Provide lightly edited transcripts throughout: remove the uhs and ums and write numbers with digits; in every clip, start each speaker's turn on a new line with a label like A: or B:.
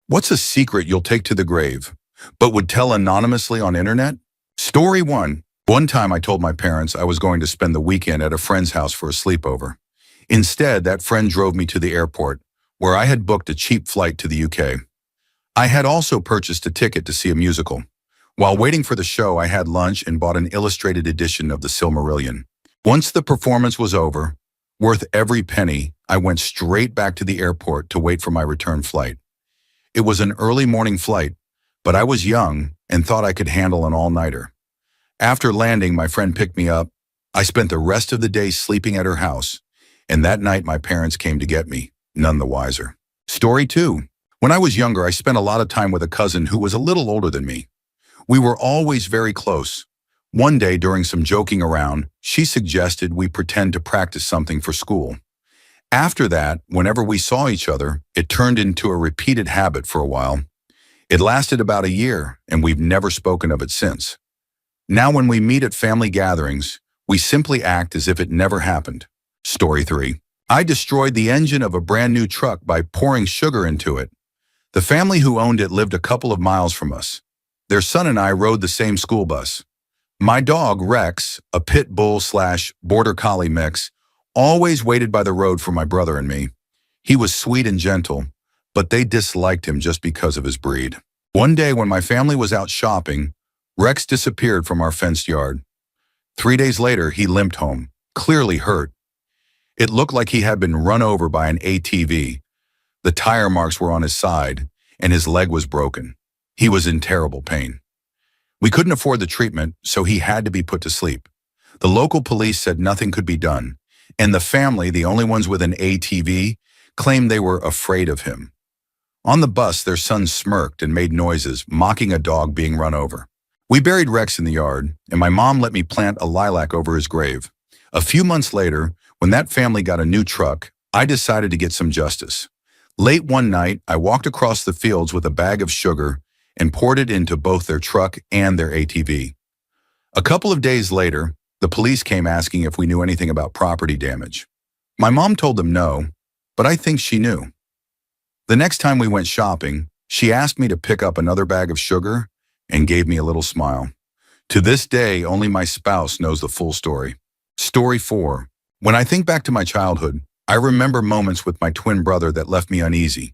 A: What's a secret you'll take to the grave, but would tell anonymously on internet? Story 1. One time I told my parents I was going to spend the weekend at a friend's house for a sleepover. Instead, that friend drove me to the airport, where I had booked a cheap flight to the UK. I had also purchased a ticket to see a musical. While waiting for the show, I had lunch and bought an illustrated edition of the Silmarillion. Once the performance was over, worth every penny, I went straight back to the airport to wait for my return flight. It was an early morning flight, but I was young and thought I could handle an all-nighter. After landing, my friend picked me up. I spent the rest of the day sleeping at her house, and that night my parents came to get me, none the wiser. Story 2. When I was younger, I spent a lot of time with a cousin who was a little older than me. We were always very close. One day, during some joking around, she suggested we pretend to practice something for school. After that, whenever we saw each other, it turned into a repeated habit for a while. It lasted about a year, and we've never spoken of it since. Now when we meet at family gatherings, we simply act as if it never happened. Story 3. I destroyed the engine of a brand new truck by pouring sugar into it. The family who owned it lived a couple of miles from us. Their son and I rode the same school bus. My dog, Rex, a pit bull/border collie mix, always waited by the road for my brother and me. He was sweet and gentle, but they disliked him just because of his breed. One day when my family was out shopping, Rex disappeared from our fenced yard. 3 days later, he limped home, clearly hurt. It looked like he had been run over by an ATV. The tire marks were on his side, and his leg was broken. He was in terrible pain. We couldn't afford the treatment, so he had to be put to sleep. The local police said nothing could be done, and the family, the only ones with an ATV, claimed they were afraid of him. On the bus, their son smirked and made noises, mocking a dog being run over. We buried Rex in the yard, and my mom let me plant a lilac over his grave. A few months later, when that family got a new truck, I decided to get some justice. Late one night, I walked across the fields with a bag of sugar and poured it into both their truck and their ATV. A couple of days later, the police came asking if we knew anything about property damage. My mom told them no, but I think she knew. The next time we went shopping, she asked me to pick up another bag of sugar and gave me a little smile. To this day, only my spouse knows the full story. Story 4. When I think back to my childhood, I remember moments with my twin brother that left me uneasy.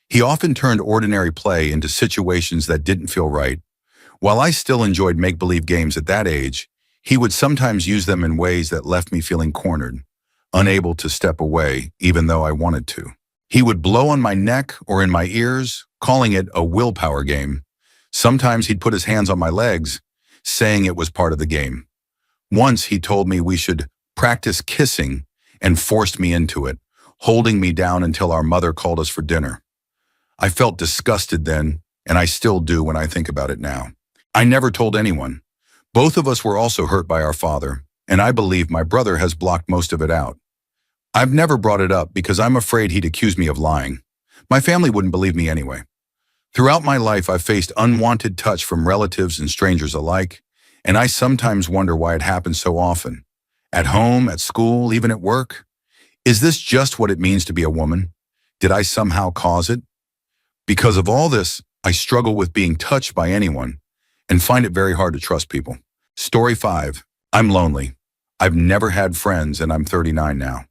A: He often turned ordinary play into situations that didn't feel right. While I still enjoyed make-believe games at that age, he would sometimes use them in ways that left me feeling cornered, unable to step away even though I wanted to. He would blow on my neck or in my ears, calling it a willpower game. Sometimes he'd put his hands on my legs, saying it was part of the game. Once he told me we should practice kissing and forced me into it, holding me down until our mother called us for dinner. I felt disgusted then, and I still do when I think about it now. I never told anyone. Both of us were also hurt by our father, and I believe my brother has blocked most of it out. I've never brought it up because I'm afraid he'd accuse me of lying. My family wouldn't believe me anyway. Throughout my life, I've faced unwanted touch from relatives and strangers alike, and I sometimes wonder why it happens so often. At home, at school, even at work. Is this just what it means to be a woman? Did I somehow cause it? Because of all this, I struggle with being touched by anyone and find it very hard to trust people. Story 5. I'm lonely. I've never had friends, and I'm 39 now.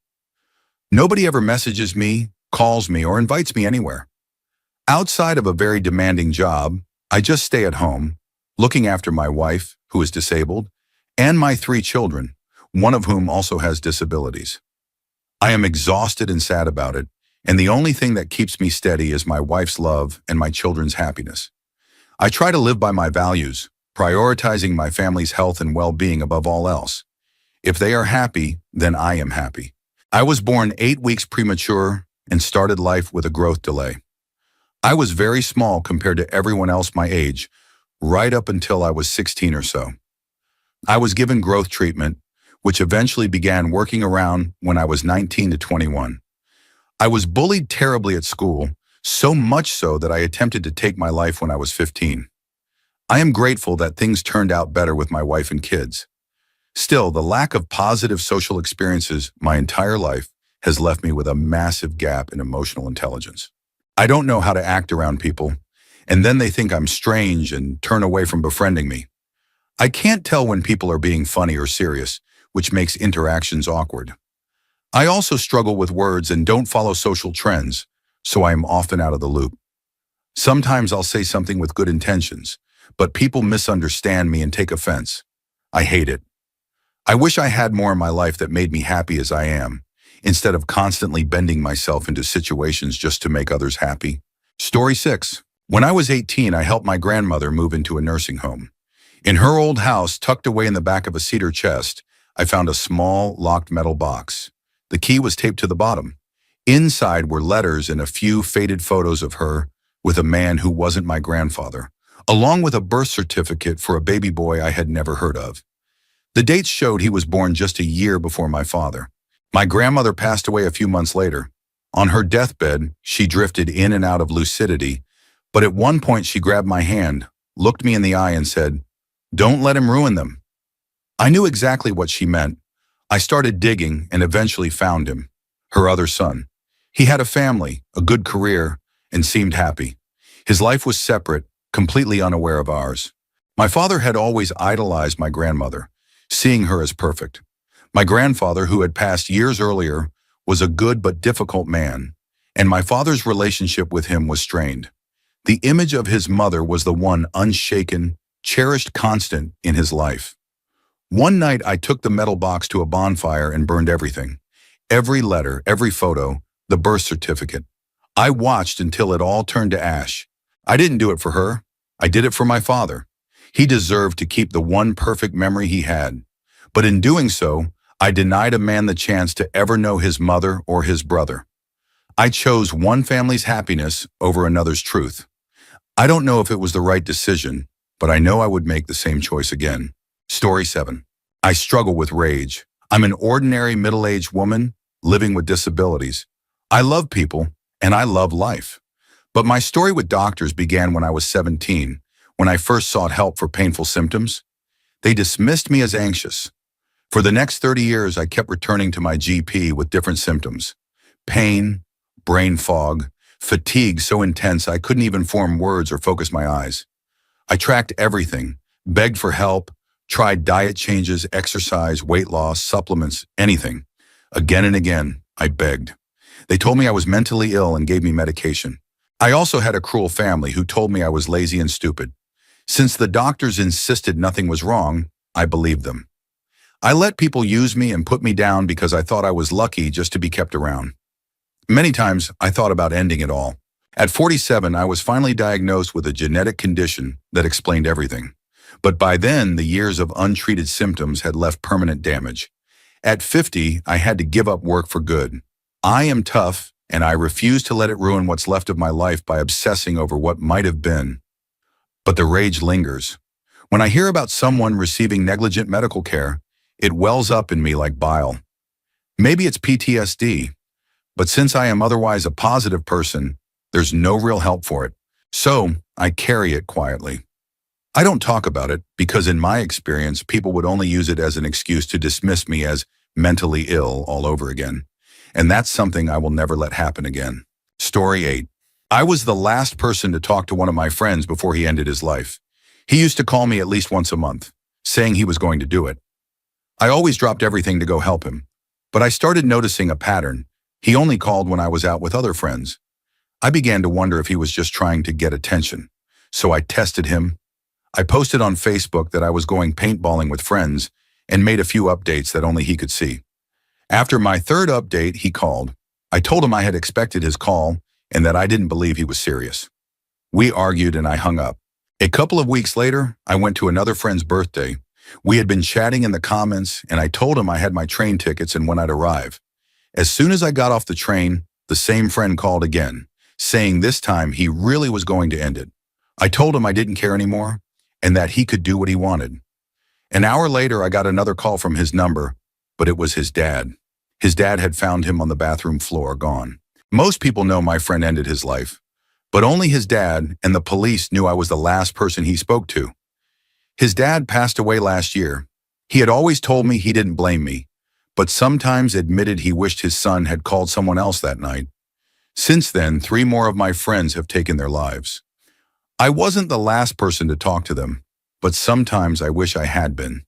A: Nobody ever messages me, calls me, or invites me anywhere. Outside of a very demanding job, I just stay at home, looking after my wife, who is disabled, and my 3 children, one of whom also has disabilities. I am exhausted and sad about it, and the only thing that keeps me steady is my wife's love and my children's happiness. I try to live by my values, prioritizing my family's health and well-being above all else. If they are happy, then I am happy. I was born 8 weeks premature and started life with a growth delay. I was very small compared to everyone else my age, right up until I was 16 or so. I was given growth treatment, which eventually began working around when I was 19 to 21. I was bullied terribly at school, so much so that I attempted to take my life when I was 15. I am grateful that things turned out better with my wife and kids. Still, the lack of positive social experiences my entire life has left me with a massive gap in emotional intelligence. I don't know how to act around people, and then they think I'm strange and turn away from befriending me. I can't tell when people are being funny or serious, which makes interactions awkward. I also struggle with words and don't follow social trends, so I am often out of the loop. Sometimes I'll say something with good intentions, but people misunderstand me and take offense. I hate it. I wish I had more in my life that made me happy as I am, instead of constantly bending myself into situations just to make others happy. Story 6. When I was 18, I helped my grandmother move into a nursing home. In her old house, tucked away in the back of a cedar chest, I found a small, locked metal box. The key was taped to the bottom. Inside were letters and a few faded photos of her with a man who wasn't my grandfather, along with a birth certificate for a baby boy I had never heard of. The dates showed he was born just a year before my father. My grandmother passed away a few months later. On her deathbed, she drifted in and out of lucidity, but at one point she grabbed my hand, looked me in the eye and said, "Don't let him ruin them." I knew exactly what she meant. I started digging and eventually found him, her other son. He had a family, a good career, and seemed happy. His life was separate, completely unaware of ours. My father had always idolized my grandmother, seeing her as perfect. My grandfather, who had passed years earlier, was a good but difficult man, and my father's relationship with him was strained. The image of his mother was the one unshaken, cherished constant in his life. One night I took the metal box to a bonfire and burned everything. Every letter, every photo, the birth certificate. I watched until it all turned to ash. I didn't do it for her. I did it for my father. He deserved to keep the one perfect memory he had. But in doing so, I denied a man the chance to ever know his mother or his brother. I chose one family's happiness over another's truth. I don't know if it was the right decision, but I know I would make the same choice again. Story 7. I struggle with rage. I'm an ordinary middle-aged woman living with disabilities. I love people, and I love life. But my story with doctors began when I was 17, when I first sought help for painful symptoms. They dismissed me as anxious. For the next 30 years, I kept returning to my GP with different symptoms. Pain, brain fog, fatigue so intense I couldn't even form words or focus my eyes. I tracked everything, begged for help, tried diet changes, exercise, weight loss, supplements, anything. Again and again, I begged. They told me I was mentally ill and gave me medication. I also had a cruel family who told me I was lazy and stupid. Since the doctors insisted nothing was wrong, I believed them. I let people use me and put me down because I thought I was lucky just to be kept around. Many times, I thought about ending it all. At 47, I was finally diagnosed with a genetic condition that explained everything. But by then, the years of untreated symptoms had left permanent damage. At 50, I had to give up work for good. I am tough, and I refuse to let it ruin what's left of my life by obsessing over what might have been. But the rage lingers. When I hear about someone receiving negligent medical care, it wells up in me like bile. Maybe it's PTSD, but since I am otherwise a positive person, there's no real help for it. So I carry it quietly. I don't talk about it because in my experience, people would only use it as an excuse to dismiss me as mentally ill all over again. And that's something I will never let happen again. Story 8. I was the last person to talk to one of my friends before he ended his life. He used to call me at least once a month, saying he was going to do it. I always dropped everything to go help him, but I started noticing a pattern. He only called when I was out with other friends. I began to wonder if he was just trying to get attention. So I tested him. I posted on Facebook that I was going paintballing with friends and made a few updates that only he could see. After my third update, he called. I told him I had expected his call and that I didn't believe he was serious. We argued and I hung up. A couple of weeks later, I went to another friend's birthday. We had been chatting in the comments and I told him I had my train tickets and when I'd arrive. As soon as I got off the train, the same friend called again, saying this time he really was going to end it. I told him I didn't care anymore and that he could do what he wanted. An hour later, I got another call from his number, but it was his dad. His dad had found him on the bathroom floor, gone. Most people know my friend ended his life, but only his dad and the police knew I was the last person he spoke to. His dad passed away last year. He had always told me he didn't blame me, but sometimes admitted he wished his son had called someone else that night. Since then, 3 more of my friends have taken their lives. I wasn't the last person to talk to them, but sometimes I wish I had been.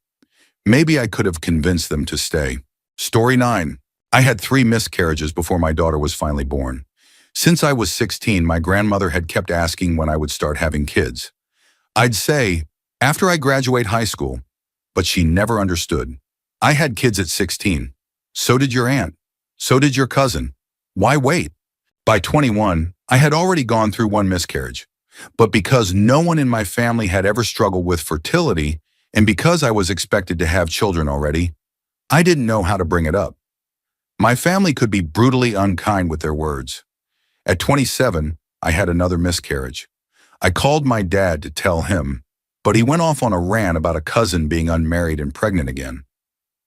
A: Maybe I could have convinced them to stay. Story 9. I had 3 miscarriages before my daughter was finally born. Since I was 16, my grandmother had kept asking when I would start having kids. I'd say, after I graduate high school, but she never understood. I had kids at 16. So did your aunt. So did your cousin. Why wait? By 21, I had already gone through 1 miscarriage. But because no one in my family had ever struggled with fertility, and because I was expected to have children already, I didn't know how to bring it up. My family could be brutally unkind with their words. At 27, I had another miscarriage. I called my dad to tell him, but he went off on a rant about a cousin being unmarried and pregnant again.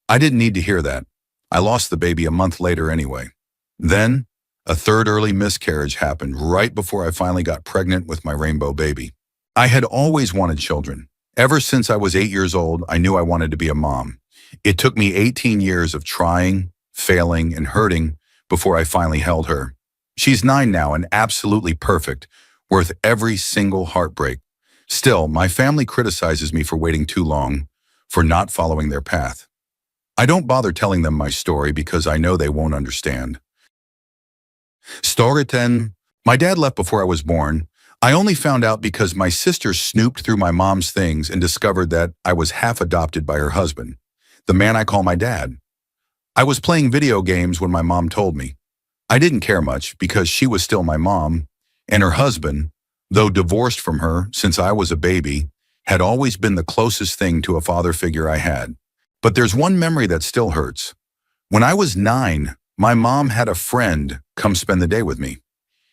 A: I didn't need to hear that. I lost the baby a month later anyway. Then, a third early miscarriage happened right before I finally got pregnant with my rainbow baby. I had always wanted children. Ever since I was 8 years old, I knew I wanted to be a mom. It took me 18 years of trying, failing, and hurting before I finally held her. She's 9 now and absolutely perfect, worth every single heartbreak. Still, my family criticizes me for waiting too long, for not following their path. I don't bother telling them my story because I know they won't understand. Story 10. My dad left before I was born. I only found out because my sister snooped through my mom's things and discovered that I was half adopted by her husband, the man I call my dad. I was playing video games when my mom told me. I didn't care much because she was still my mom, and her husband, though divorced from her since I was a baby, had always been the closest thing to a father figure I had. But there's one memory that still hurts. When I was 9, my mom had a friend come spend the day with me.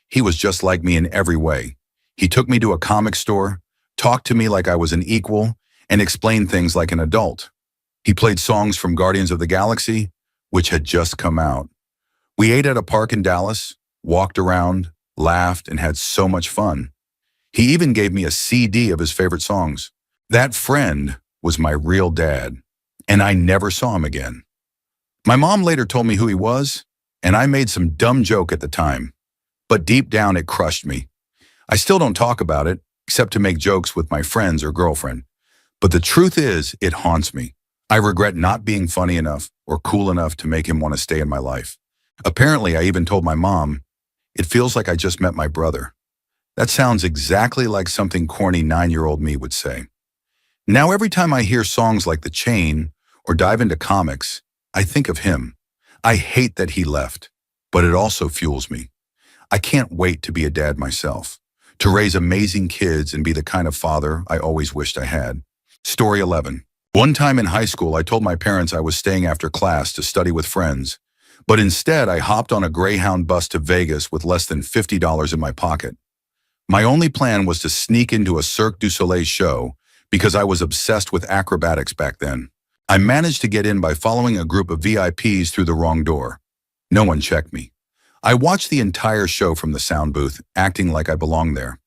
A: He was just like me in every way. He took me to a comic store, talked to me like I was an equal, and explained things like an adult. He played songs from Guardians of the Galaxy, which had just come out. We ate at a park in Dallas, walked around, laughed, and had so much fun. He even gave me a CD of his favorite songs. That friend was my real dad, and I never saw him again. My mom later told me who he was, and I made some dumb joke at the time. But deep down, it crushed me. I still don't talk about it, except to make jokes with my friends or girlfriend. But the truth is, it haunts me. I regret not being funny enough or cool enough to make him want to stay in my life. Apparently, I even told my mom, it feels like I just met my brother. That sounds exactly like something corny 9-year-old me would say. Now, every time I hear songs like The Chain or dive into comics, I think of him. I hate that he left, but it also fuels me. I can't wait to be a dad myself, to raise amazing kids and be the kind of father I always wished I had. Story 11. One time in high school, I told my parents I was staying after class to study with friends, but instead I hopped on a Greyhound bus to Vegas with less than $50 in my pocket. My only plan was to sneak into a Cirque du Soleil show because I was obsessed with acrobatics back then. I managed to get in by following a group of VIPs through the wrong door. No one checked me. I watched the entire show from the sound booth, acting like I belonged there.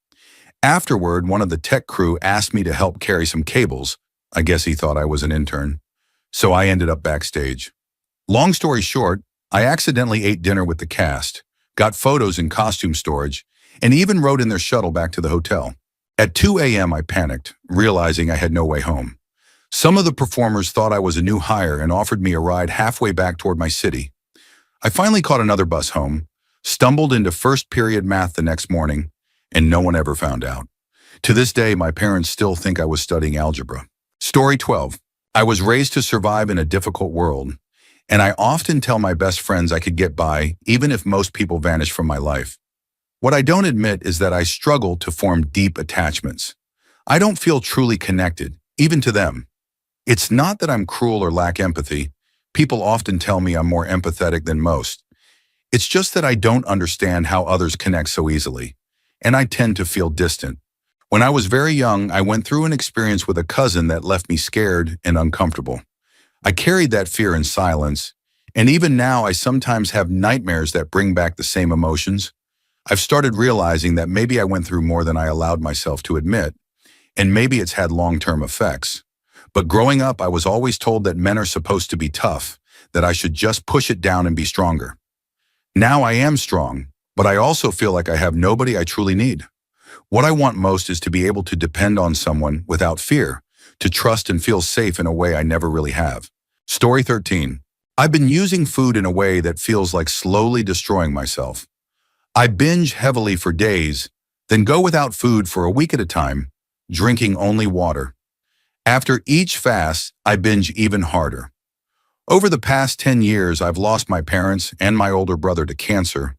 A: Afterward, one of the tech crew asked me to help carry some cables. I guess he thought I was an intern. So I ended up backstage. Long story short, I accidentally ate dinner with the cast, got photos in costume storage, and even rode in their shuttle back to the hotel. At 2 a.m. I panicked, realizing I had no way home. Some of the performers thought I was a new hire and offered me a ride halfway back toward my city. I finally caught another bus home, stumbled into first period math the next morning, and no one ever found out. To this day, my parents still think I was studying algebra. Story 12. I was raised to survive in a difficult world, and I often tell my best friends I could get by even if most people vanish from my life. What I don't admit is that I struggle to form deep attachments. I don't feel truly connected, even to them. It's not that I'm cruel or lack empathy. People often tell me I'm more empathetic than most. It's just that I don't understand how others connect so easily, and I tend to feel distant. When I was very young, I went through an experience with a cousin that left me scared and uncomfortable. I carried that fear in silence, and even now I sometimes have nightmares that bring back the same emotions. I've started realizing that maybe I went through more than I allowed myself to admit, and maybe it's had long-term effects. But growing up, I was always told that men are supposed to be tough, that I should just push it down and be stronger. Now I am strong, but I also feel like I have nobody I truly need. What I want most is to be able to depend on someone without fear, to trust and feel safe in a way I never really have. Story 13. I've been using food in a way that feels like slowly destroying myself. I binge heavily for days, then go without food for a week at a time, drinking only water. After each fast, I binge even harder. Over the past 10 years, I've lost my parents and my older brother to cancer,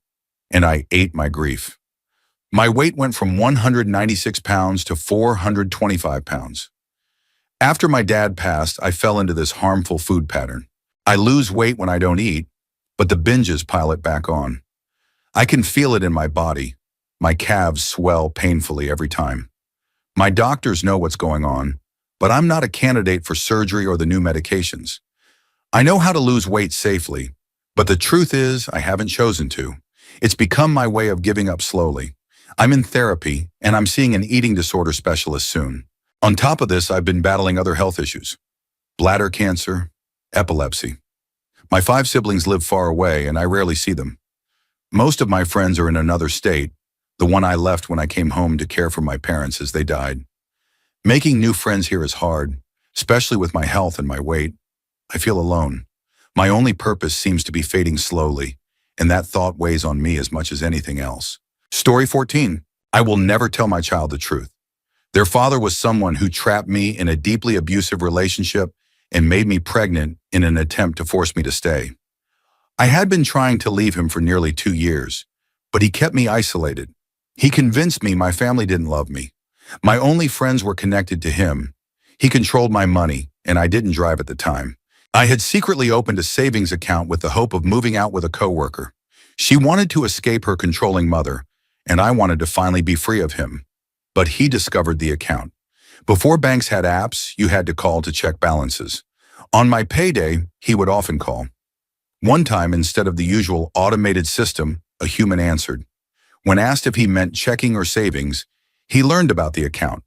A: and I ate my grief. My weight went from 196 pounds to 425 pounds. After my dad passed, I fell into this harmful food pattern. I lose weight when I don't eat, but the binges pile it back on. I can feel it in my body. My calves swell painfully every time. My doctors know what's going on, but I'm not a candidate for surgery or the new medications. I know how to lose weight safely, but the truth is I haven't chosen to. It's become my way of giving up slowly. I'm in therapy, and I'm seeing an eating disorder specialist soon. On top of this, I've been battling other health issues: bladder cancer, epilepsy. My 5 siblings live far away, and I rarely see them. Most of my friends are in another state, the one I left when I came home to care for my parents as they died. Making new friends here is hard, especially with my health and my weight. I feel alone. My only purpose seems to be fading slowly, and that thought weighs on me as much as anything else. Story 14. I will never tell my child the truth. Their father was someone who trapped me in a deeply abusive relationship and made me pregnant in an attempt to force me to stay. I had been trying to leave him for nearly 2 years, but he kept me isolated. He convinced me my family didn't love me. My only friends were connected to him. He controlled my money, and I didn't drive at the time. I had secretly opened a savings account with the hope of moving out with a coworker. She wanted to escape her controlling mother, and I wanted to finally be free of him. But he discovered the account. Before banks had apps, you had to call to check balances. On my payday, he would often call. One time, instead of the usual automated system, a human answered. When asked if he meant checking or savings, he learned about the account.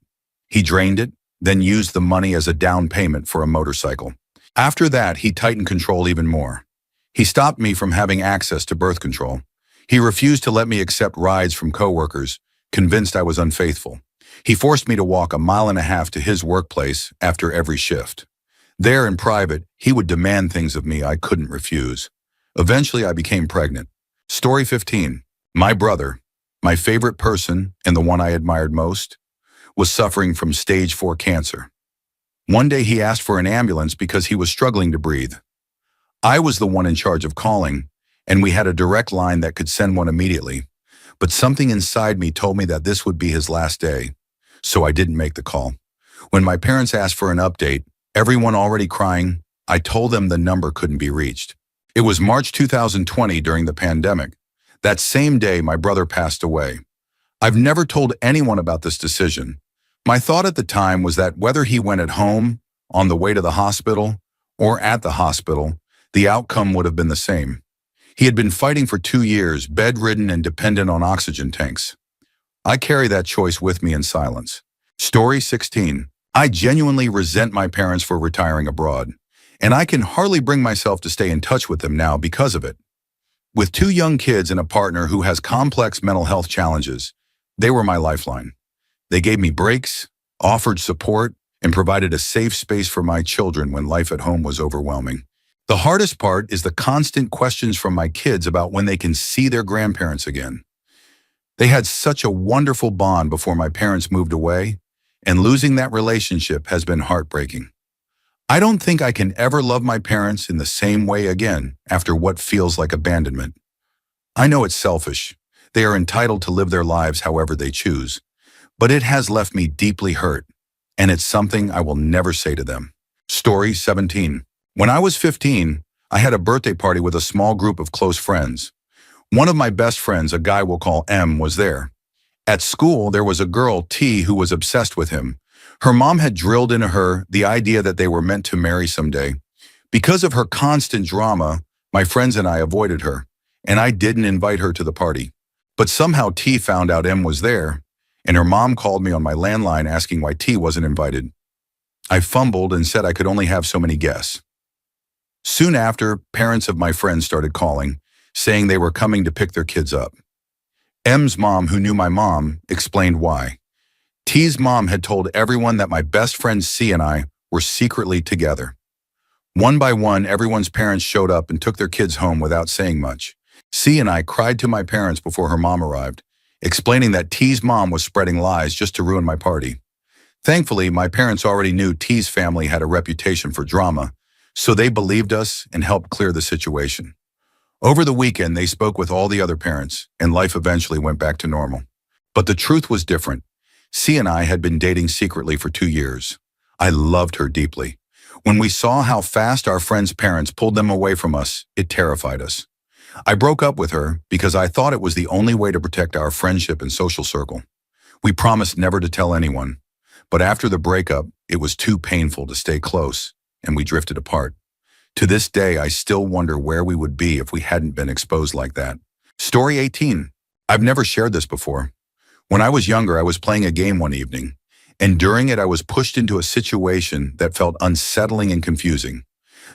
A: He drained it, then used the money as a down payment for a motorcycle. After that, he tightened control even more. He stopped me from having access to birth control. He refused to let me accept rides from coworkers, convinced I was unfaithful. He forced me to walk 1.5 miles to his workplace after every shift. There, in private, he would demand things of me I couldn't refuse. Eventually, I became pregnant. Story 15. My brother, my favorite person and the one I admired most, was suffering from stage 4 cancer. One day he asked for an ambulance because he was struggling to breathe. I was the one in charge of calling, and we had a direct line that could send one immediately. But something inside me told me that this would be his last day, so I didn't make the call. When my parents asked for an update, everyone already crying, I told them the number couldn't be reached. It was March 2020 during the pandemic. That same day, my brother passed away. I've never told anyone about this decision. My thought at the time was that whether he went at home, on the way to the hospital, or at the hospital, the outcome would have been the same. He had been fighting for 2 years, bedridden and dependent on oxygen tanks. I carry that choice with me in silence. Story 16. I genuinely resent my parents for retiring abroad, and I can hardly bring myself to stay in touch with them now because of it. With 2 young kids and a partner who has complex mental health challenges, they were my lifeline. They gave me breaks, offered support, and provided a safe space for my children when life at home was overwhelming. The hardest part is the constant questions from my kids about when they can see their grandparents again. They had such a wonderful bond before my parents moved away, and losing that relationship has been heartbreaking. I don't think I can ever love my parents in the same way again after what feels like abandonment. I know it's selfish. They are entitled to live their lives however they choose. But it has left me deeply hurt, and it's something I will never say to them. Story 17. When I was 15, I had a birthday party with a small group of close friends. One of my best friends, a guy we'll call M, was there. At school, there was a girl, T, who was obsessed with him. Her mom had drilled into her the idea that they were meant to marry someday. Because of her constant drama, my friends and I avoided her, and I didn't invite her to the party. But somehow T found out M was there, and her mom called me on my landline asking why T wasn't invited. I fumbled and said I could only have so many guests. Soon after, parents of my friends started calling, saying they were coming to pick their kids up. M's mom, who knew my mom, explained why. T's mom had told everyone that my best friend C and I were secretly together. One by one, everyone's parents showed up and took their kids home without saying much. C and I cried to my parents before her mom arrived, explaining that T's mom was spreading lies just to ruin my party. Thankfully, my parents already knew T's family had a reputation for drama, so they believed us and helped clear the situation. Over the weekend, they spoke with all the other parents, and life eventually went back to normal. But the truth was different. C and I had been dating secretly for 2 years. I loved her deeply. When we saw how fast our friends' parents pulled them away from us, it terrified us. I broke up with her because I thought it was the only way to protect our friendship and social circle. We promised never to tell anyone. But after the breakup, it was too painful to stay close, and we drifted apart. To this day, I still wonder where we would be if we hadn't been exposed like that. Story 18. I've never shared this before. When I was younger, I was playing a game one evening, and during it I was pushed into a situation that felt unsettling and confusing,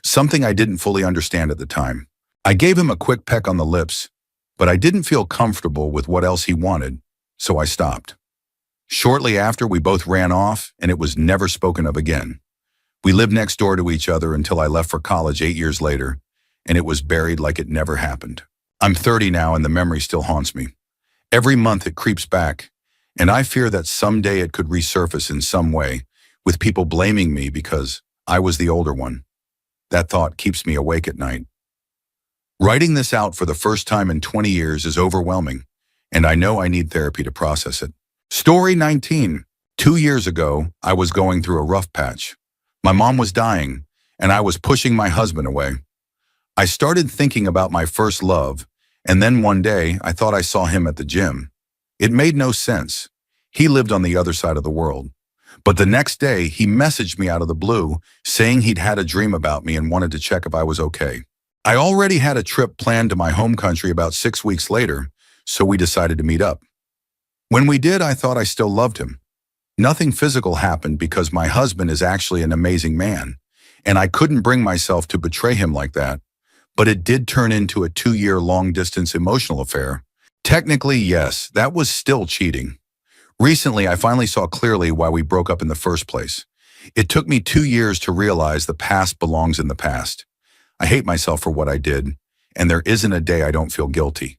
A: something I didn't fully understand at the time. I gave him a quick peck on the lips, but I didn't feel comfortable with what else he wanted, so I stopped. Shortly after, we both ran off, and it was never spoken of again. We lived next door to each other until I left for college 8 years later, and it was buried like it never happened. I'm 30 now, and the memory still haunts me. Every month it creeps back, and I fear that someday it could resurface in some way, with people blaming me because I was the older one. That thought keeps me awake at night. Writing this out for the first time in 20 years is overwhelming, and I know I need therapy to process it. Story 19. 2 years ago, I was going through a rough patch. My mom was dying, and I was pushing my husband away. I started thinking about my first love, and then one day I thought I saw him at the gym. It made no sense. He lived on the other side of the world. But the next day, he messaged me out of the blue, saying he'd had a dream about me and wanted to check if I was okay. I already had a trip planned to my home country about 6 weeks later, so we decided to meet up. When we did, I thought I still loved him. Nothing physical happened because my husband is actually an amazing man, and I couldn't bring myself to betray him like that, but it did turn into a 2-year long-distance emotional affair. Technically, yes, that was still cheating. Recently, I finally saw clearly why we broke up in the first place. It took me 2 years to realize the past belongs in the past. I hate myself for what I did, and there isn't a day I don't feel guilty.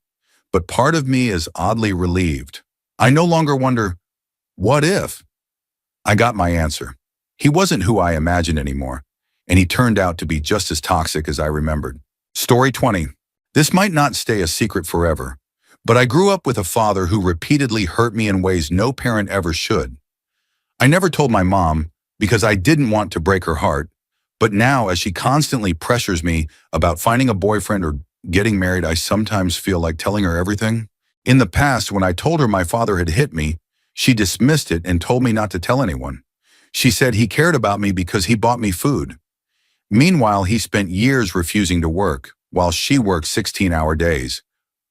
A: But part of me is oddly relieved. I no longer wonder, what if? I got my answer. He wasn't who I imagined anymore, and he turned out to be just as toxic as I remembered. Story 20. This might not stay a secret forever, but I grew up with a father who repeatedly hurt me in ways no parent ever should. I never told my mom because I didn't want to break her heart, but now as she constantly pressures me about finding a boyfriend or getting married, I sometimes feel like telling her everything. In the past, when I told her my father had hit me, she dismissed it and told me not to tell anyone. She said he cared about me because he bought me food. Meanwhile, he spent years refusing to work, while she worked 16-hour days,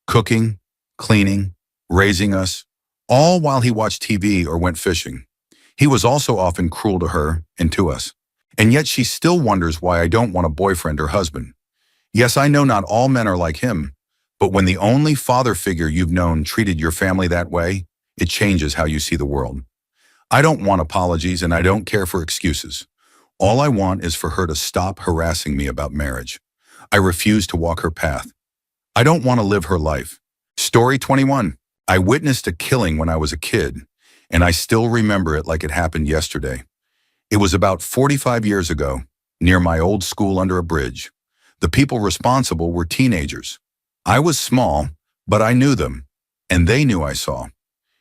A: cooking, cleaning, raising us, all while he watched TV or went fishing. He was also often cruel to her and to us. And yet she still wonders why I don't want a boyfriend or husband. Yes, I know not all men are like him, but when the only father figure you've known treated your family that way, it changes how you see the world. I don't want apologies and I don't care for excuses. All I want is for her to stop harassing me about marriage. I refuse to walk her path. I don't want to live her life. Story 21. I witnessed a killing when I was a kid, and I still remember it like it happened yesterday. It was about 45 years ago, near my old school under a bridge. The people responsible were teenagers. I was small, but I knew them, and they knew I saw.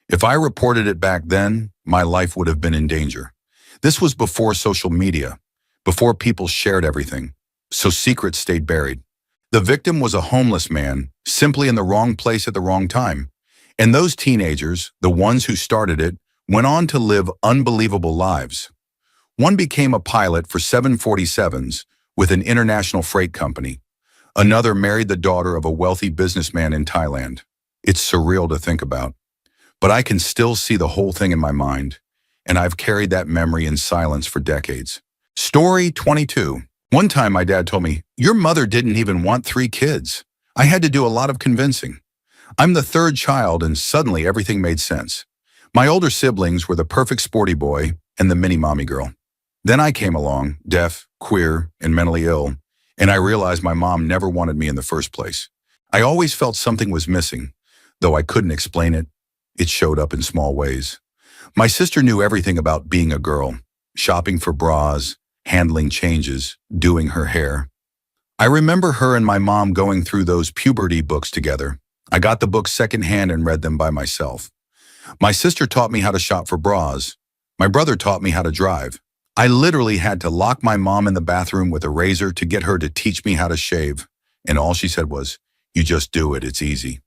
A: If I reported it back then, my life would have been in danger. This was before social media, before people shared everything, so secrets stayed buried. The victim was a homeless man, simply in the wrong place at the wrong time. And those teenagers, the ones who started it, went on to live unbelievable lives. One became a pilot for 747s with an international freight company. Another married the daughter of a wealthy businessman in Thailand. It's surreal to think about. But I can still see the whole thing in my mind, and I've carried that memory in silence for decades. Story 22. One time my dad told me, "Your mother didn't even want 3 kids." I had to do a lot of convincing. I'm the third child and suddenly everything made sense. My older siblings were the perfect sporty boy and the mini mommy girl. Then I came along, deaf, queer, and mentally ill, and I realized my mom never wanted me in the first place. I always felt something was missing, though I couldn't explain it. It showed up in small ways. My sister knew everything about being a girl, shopping for bras, handling changes, doing her hair. I remember her and my mom going through those puberty books together. I got the books secondhand and read them by myself. My sister taught me how to shop for bras. My brother taught me how to drive. I literally had to lock my mom in the bathroom with a razor to get her to teach me how to shave. And all she said was, "You just do it, it's easy."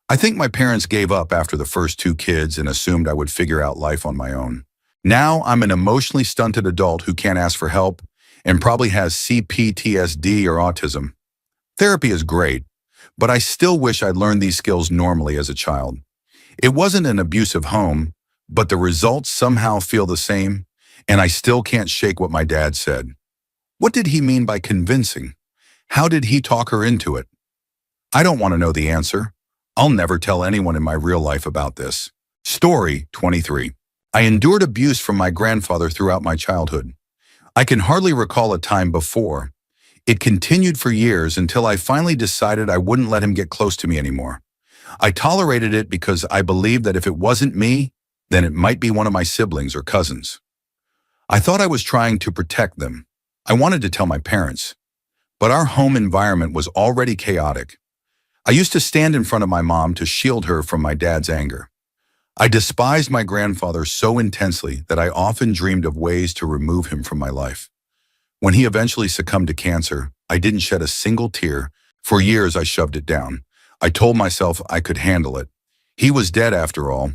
A: I think my parents gave up after the first two kids and assumed I would figure out life on my own. Now I'm an emotionally stunted adult who can't ask for help and probably has CPTSD or autism. Therapy is great, but I still wish I'd learned these skills normally as a child. It wasn't an abusive home, but the results somehow feel the same, and I still can't shake what my dad said. What did he mean by convincing? How did he talk her into it? I don't want to know the answer. I'll never tell anyone in my real life about this. Story 23. I endured abuse from my grandfather throughout my childhood. I can hardly recall a time before. It continued for years until I finally decided I wouldn't let him get close to me anymore. I tolerated it because I believed that if it wasn't me, then it might be one of my siblings or cousins. I thought I was trying to protect them. I wanted to tell my parents. But our home environment was already chaotic. I used to stand in front of my mom to shield her from my dad's anger. I despised my grandfather so intensely that I often dreamed of ways to remove him from my life. When he eventually succumbed to cancer, I didn't shed a single tear. For years, I shoved it down. I told myself I could handle it. He was dead after all,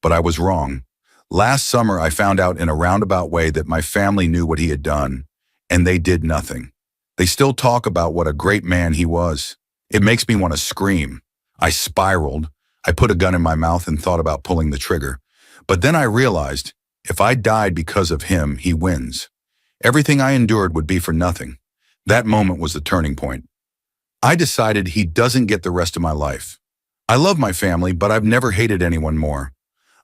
A: but I was wrong. Last summer, I found out in a roundabout way that my family knew what he had done, and they did nothing. They still talk about what a great man he was. It makes me want to scream. I spiraled. I put a gun in my mouth and thought about pulling the trigger. But then I realized, if I died because of him, he wins. Everything I endured would be for nothing. That moment was the turning point. I decided he doesn't get the rest of my life. I love my family, but I've never hated anyone more.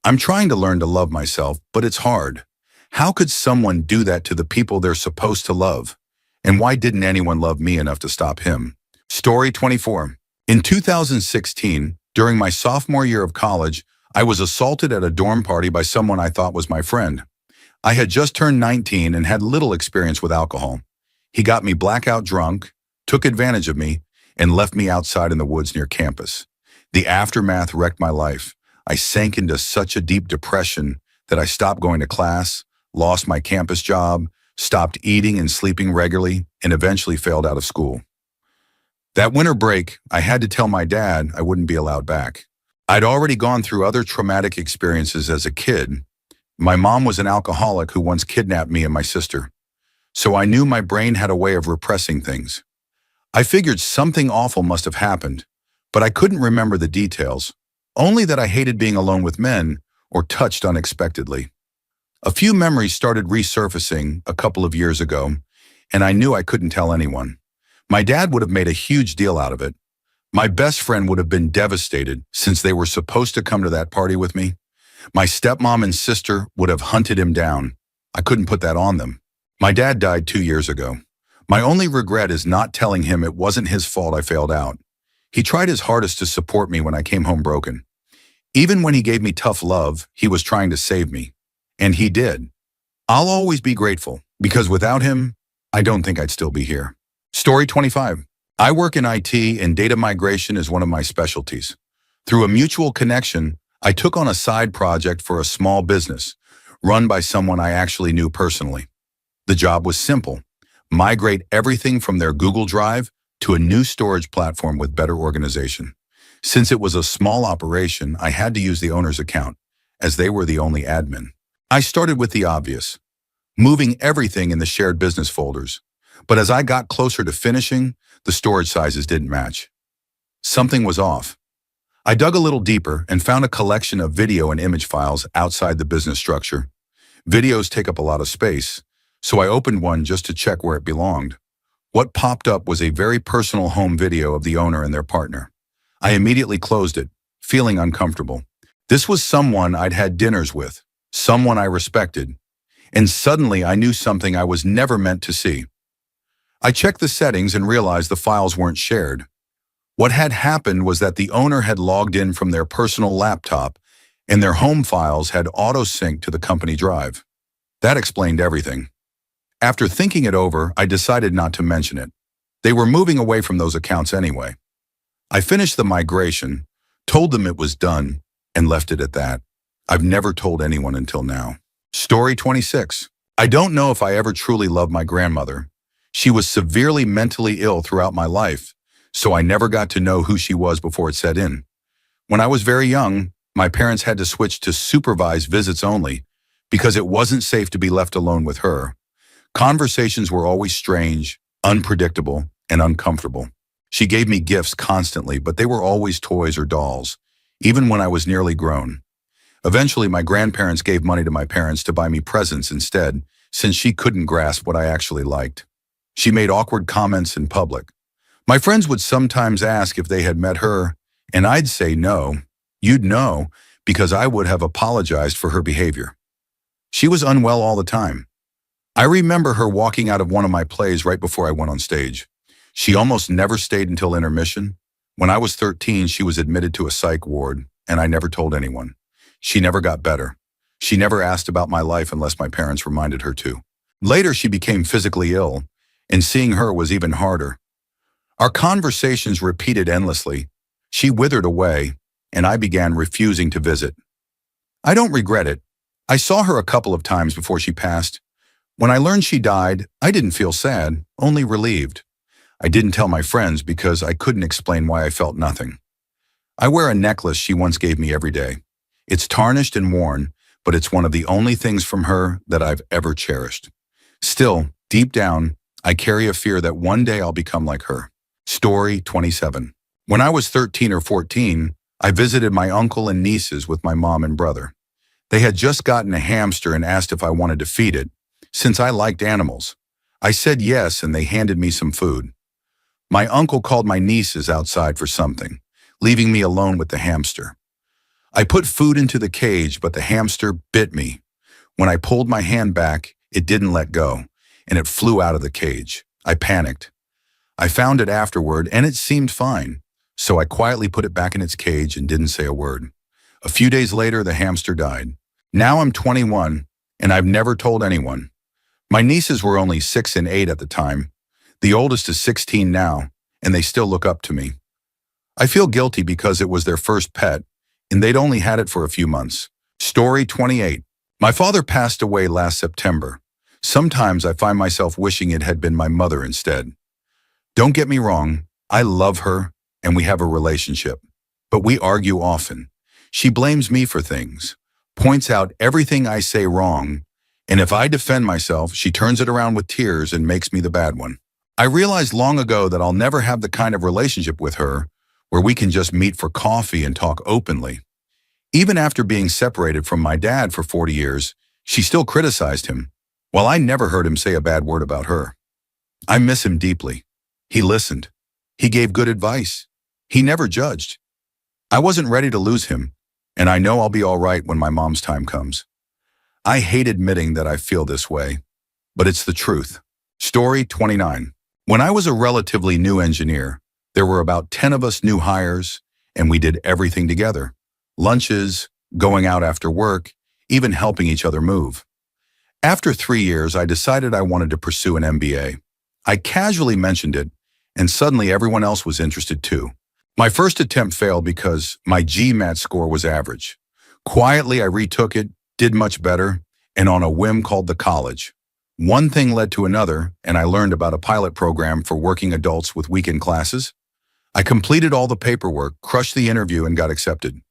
A: I'm trying to learn to love myself, but it's hard. How could someone do that to the people they're supposed to love? And why didn't anyone love me enough to stop him? Story 24. In 2016, during my sophomore year of college, I was assaulted at a dorm party by someone I thought was my friend. I had just turned 19 and had little experience with alcohol. He got me blackout drunk, took advantage of me, and left me outside in the woods near campus. The aftermath wrecked my life. I sank into such a deep depression that I stopped going to class, lost my campus job, stopped eating and sleeping regularly, and eventually failed out of school. That winter break, I had to tell my dad I wouldn't be allowed back. I'd already gone through other traumatic experiences as a kid. My mom was an alcoholic who once kidnapped me and my sister. So I knew my brain had a way of repressing things. I figured something awful must have happened, but I couldn't remember the details, only that I hated being alone with men or touched unexpectedly. A few memories started resurfacing a couple of years ago, and I knew I couldn't tell anyone. My dad would have made a huge deal out of it. My best friend would have been devastated since they were supposed to come to that party with me. My stepmom and sister would have hunted him down. I couldn't put that on them. My dad died 2 years ago. My only regret is not telling him it wasn't his fault I failed out. He tried his hardest to support me when I came home broken. Even when he gave me tough love, he was trying to save me. And he did. I'll always be grateful, because without him, I don't think I'd still be here. Story 25. I work in IT and data migration is one of my specialties. Through a mutual connection, I took on a side project for a small business, run by someone I actually knew personally. The job was simple. Migrate everything from their Google Drive to a new storage platform with better organization. Since it was a small operation, I had to use the owner's account, as they were the only admin. I started with the obvious, moving everything in the shared business folders. But as I got closer to finishing, the storage sizes didn't match. Something was off. I dug a little deeper and found a collection of video and image files outside the business structure. Videos take up a lot of space, so I opened one just to check where it belonged. What popped up was a very personal home video of the owner and their partner. I immediately closed it, feeling uncomfortable. This was someone I'd had dinners with, someone I respected, and suddenly I knew something I was never meant to see. I checked the settings and realized the files weren't shared. What had happened was that the owner had logged in from their personal laptop, and their home files had auto-synced to the company drive. That explained everything. After thinking it over, I decided not to mention it. They were moving away from those accounts anyway. I finished the migration, told them it was done, and left it at that. I've never told anyone until now. Story 26. I don't know if I ever truly loved my grandmother. She was severely mentally ill throughout my life, so I never got to know who she was before it set in. When I was very young, my parents had to switch to supervised visits only because it wasn't safe to be left alone with her. Conversations were always strange, unpredictable, and uncomfortable. She gave me gifts constantly, but they were always toys or dolls, even when I was nearly grown. Eventually, my grandparents gave money to my parents to buy me presents instead, since she couldn't grasp what I actually liked. She made awkward comments in public. My friends would sometimes ask if they had met her, and I'd say no. You'd know, because I would have apologized for her behavior. She was unwell all the time. I remember her walking out of one of my plays right before I went on stage. She almost never stayed until intermission. When I was 13, she was admitted to a psych ward, and I never told anyone. She never got better. She never asked about my life unless my parents reminded her to. Later, she became physically ill, and seeing her was even harder. Our conversations repeated endlessly. She withered away, and I began refusing to visit. I don't regret it. I saw her a couple of times before she passed. When I learned she died, I didn't feel sad, only relieved. I didn't tell my friends because I couldn't explain why I felt nothing. I wear a necklace she once gave me every day. It's tarnished and worn, but it's one of the only things from her that I've ever cherished. Still, deep down, I carry a fear that one day I'll become like her. Story 27. When I was 13 or 14, I visited my uncle and nieces with my mom and brother. They had just gotten a hamster and asked if I wanted to feed it, since I liked animals. I said yes, and they handed me some food. My uncle called my nieces outside for something, leaving me alone with the hamster. I put food into the cage, but the hamster bit me. When I pulled my hand back, it didn't let go, and it flew out of the cage. I panicked. I found it afterward, and it seemed fine, so I quietly put it back in its cage and didn't say a word. A few days later, the hamster died. Now I'm 21, and I've never told anyone. My nieces were only 6 and 8 at the time. The oldest is 16 now, and they still look up to me. I feel guilty because it was their first pet, and they'd only had it for a few months. Story 28. My father passed away last September. Sometimes I find myself wishing it had been my mother instead. Don't get me wrong, I love her, and we have a relationship. But we argue often. She blames me for things, points out everything I say wrong, and if I defend myself, she turns it around with tears and makes me the bad one. I realized long ago that I'll never have the kind of relationship with her where we can just meet for coffee and talk openly. Even after being separated from my dad for 40 years, she still criticized him, while I never heard him say a bad word about her. I miss him deeply. He listened. He gave good advice. He never judged. I wasn't ready to lose him, and I know I'll be all right when my mom's time comes. I hate admitting that I feel this way, but it's the truth. Story 29. When I was a relatively new engineer, there were about 10 of us new hires, and we did everything together. Lunches, going out after work, even helping each other move. After 3 years, I decided I wanted to pursue an MBA. I casually mentioned it, and suddenly everyone else was interested too. My first attempt failed because my GMAT score was average. Quietly, I retook it, did much better, and on a whim called the college. One thing led to another, and I learned about a pilot program for working adults with weekend classes. I completed all the paperwork, crushed the interview, and got accepted.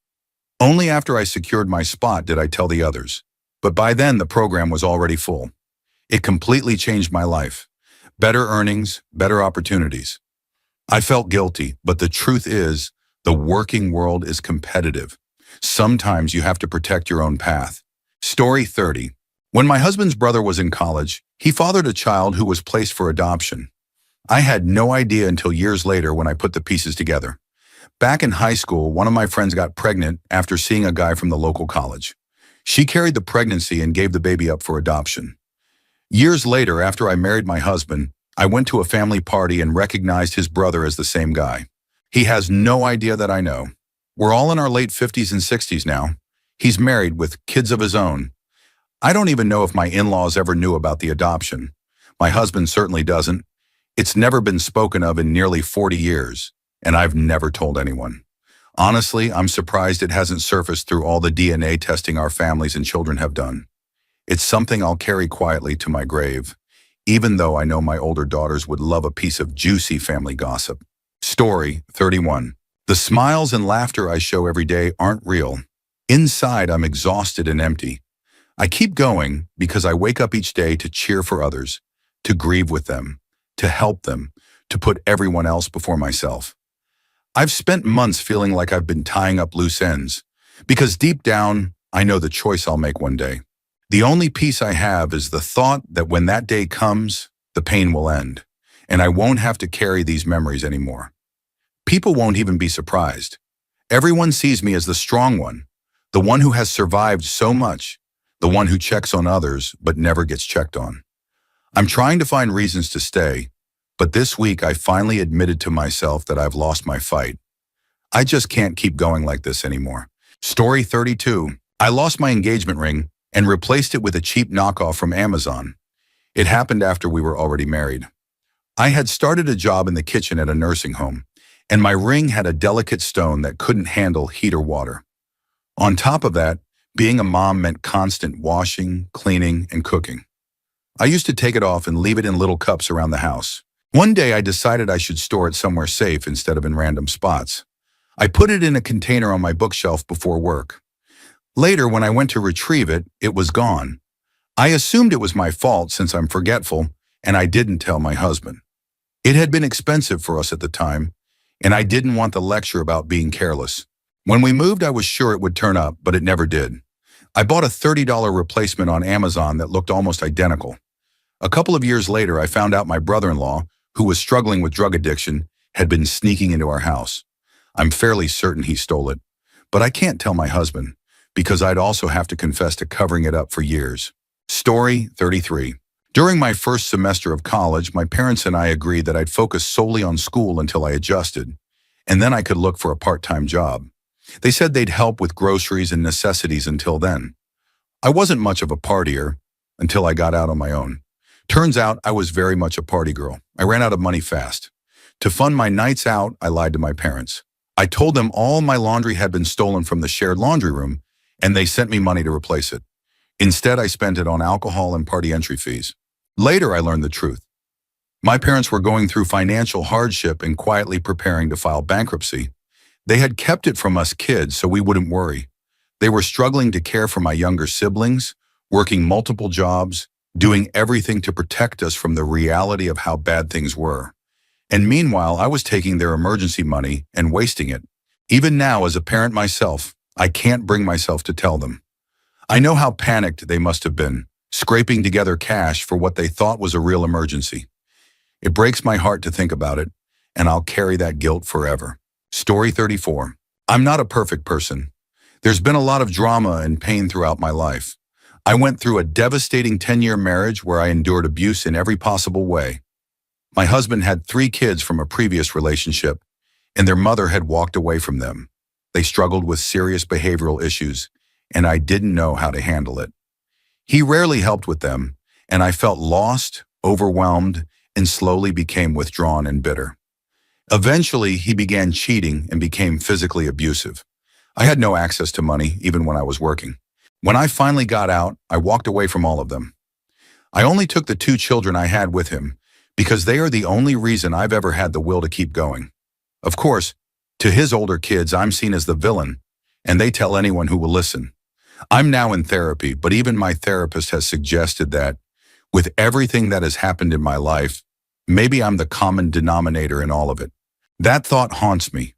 A: Only after I secured my spot did I tell the others. But by then, the program was already full. It completely changed my life. Better earnings, better opportunities. I felt guilty, but the truth is, the working world is competitive. Sometimes you have to protect your own path. Story 30. When my husband's brother was in college, he fathered a child who was placed for adoption. I had no idea until years later when I put the pieces together. Back in high school, one of my friends got pregnant after seeing a guy from the local college. She carried the pregnancy and gave the baby up for adoption. Years later, after I married my husband, I went to a family party and recognized his brother as the same guy. He has no idea that I know. We're all in our late 50s and 60s now. He's married with kids of his own. I don't even know if my in-laws ever knew about the adoption. My husband certainly doesn't. It's never been spoken of in nearly 40 years, and I've never told anyone. Honestly, I'm surprised it hasn't surfaced through all the DNA testing our families and children have done. It's something I'll carry quietly to my grave, even though I know my older daughters would love a piece of juicy family gossip. Story 31. The smiles and laughter I show every day aren't real. Inside, I'm exhausted and empty. I keep going because I wake up each day to cheer for others, to grieve with them, to help them, to put everyone else before myself. I've spent months feeling like I've been tying up loose ends, because deep down, I know the choice I'll make one day. The only peace I have is the thought that when that day comes, the pain will end, and I won't have to carry these memories anymore. People won't even be surprised. Everyone sees me as the strong one, the one who has survived so much, the one who checks on others but never gets checked on. I'm trying to find reasons to stay, but this week I finally admitted to myself that I've lost my fight. I just can't keep going like this anymore. Story 32. I lost my engagement ring and replaced it with a cheap knockoff from Amazon. It happened after we were already married. I had started a job in the kitchen at a nursing home, and my ring had a delicate stone that couldn't handle heat or water. On top of that, being a mom meant constant washing, cleaning, and cooking. I used to take it off and leave it in little cups around the house. One day I decided I should store it somewhere safe instead of in random spots. I put it in a container on my bookshelf before work. Later, when I went to retrieve it, it was gone. I assumed it was my fault since I'm forgetful, and I didn't tell my husband. It had been expensive for us at the time, and I didn't want the lecture about being careless. When we moved, I was sure it would turn up, but it never did. I bought a $30 replacement on Amazon that looked almost identical. A couple of years later, I found out my brother-in-law, who was struggling with drug addiction, had been sneaking into our house. I'm fairly certain he stole it, but I can't tell my husband, because I'd also have to confess to covering it up for years. Story 33. During my first semester of college, my parents and I agreed that I'd focus solely on school until I adjusted, and then I could look for a part-time job. They said they'd help with groceries and necessities until then. I wasn't much of a partier until I got out on my own. Turns out I was very much a party girl. I ran out of money fast. To fund my nights out, I lied to my parents. I told them all my laundry had been stolen from the shared laundry room, and they sent me money to replace it. Instead, I spent it on alcohol and party entry fees. Later, I learned the truth. My parents were going through financial hardship and quietly preparing to file bankruptcy. They had kept it from us kids so we wouldn't worry. They were struggling to care for my younger siblings, working multiple jobs, doing everything to protect us from the reality of how bad things were. And meanwhile, I was taking their emergency money and wasting it. Even now, as a parent myself, I can't bring myself to tell them. I know how panicked they must have been, scraping together cash for what they thought was a real emergency. It breaks my heart to think about it, and I'll carry that guilt forever. Story 34. I'm not a perfect person. There's been a lot of drama and pain throughout my life. I went through a devastating 10-year marriage where I endured abuse in every possible way. My husband had 3 kids from a previous relationship, and their mother had walked away from them. They struggled with serious behavioral issues, and I didn't know how to handle it. He rarely helped with them, and I felt lost, overwhelmed, and slowly became withdrawn and bitter. Eventually, he began cheating and became physically abusive. I had no access to money, even when I was working. When I finally got out, I walked away from all of them. I only took the 2 children I had with him because they are the only reason I've ever had the will to keep going. Of course, to his older kids, I'm seen as the villain, and they tell anyone who will listen. I'm now in therapy, but even my therapist has suggested that, with everything that has happened in my life, maybe I'm the common denominator in all of it. That thought haunts me.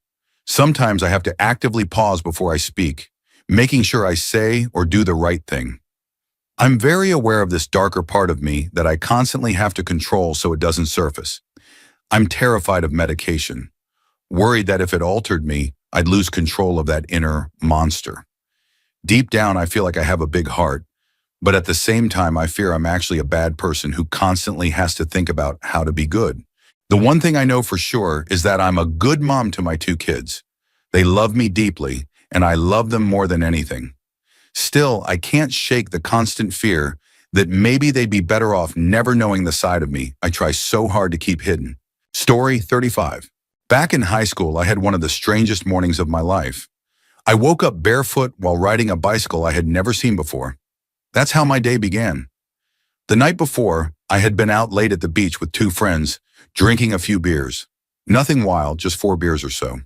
A: Sometimes I have to actively pause before I speak, making sure I say or do the right thing. I'm very aware of this darker part of me that I constantly have to control so it doesn't surface. I'm terrified of medication. worried that if it altered me, I'd lose control of that inner monster. Deep down, I feel like I have a big heart, but at the same time, I fear I'm actually a bad person who constantly has to think about how to be good. The one thing I know for sure is that I'm a good mom to my two kids. They love me deeply, and I love them more than anything. Still, I can't shake the constant fear that maybe they'd be better off never knowing the side of me I try so hard to keep hidden. Story 35. Back in high school, I had one of the strangest mornings of my life. I woke up barefoot while riding a bicycle I had never seen before. That's how my day began. The night before, I had been out late at the beach with two friends, drinking a few beers. Nothing wild, just 4 beers or so.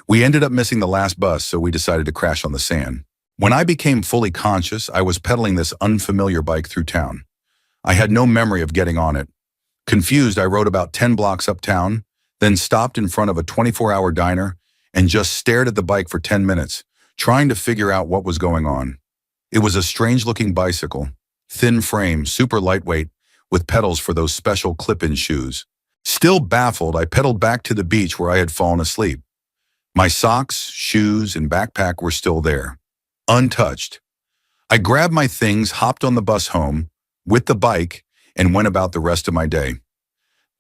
A: We ended up missing the last bus, so we decided to crash on the sand. When I became fully conscious, I was pedaling this unfamiliar bike through town. I had no memory of getting on it. Confused, I rode about 10 blocks uptown, then stopped in front of a 24-hour diner and just stared at the bike for 10 minutes, trying to figure out what was going on. It was a strange-looking bicycle, thin frame, super lightweight, with pedals for those special clip-in shoes. Still baffled, I pedaled back to the beach where I had fallen asleep. My socks, shoes, and backpack were still there, untouched. I grabbed my things, hopped on the bus home with the bike, and went about the rest of my day.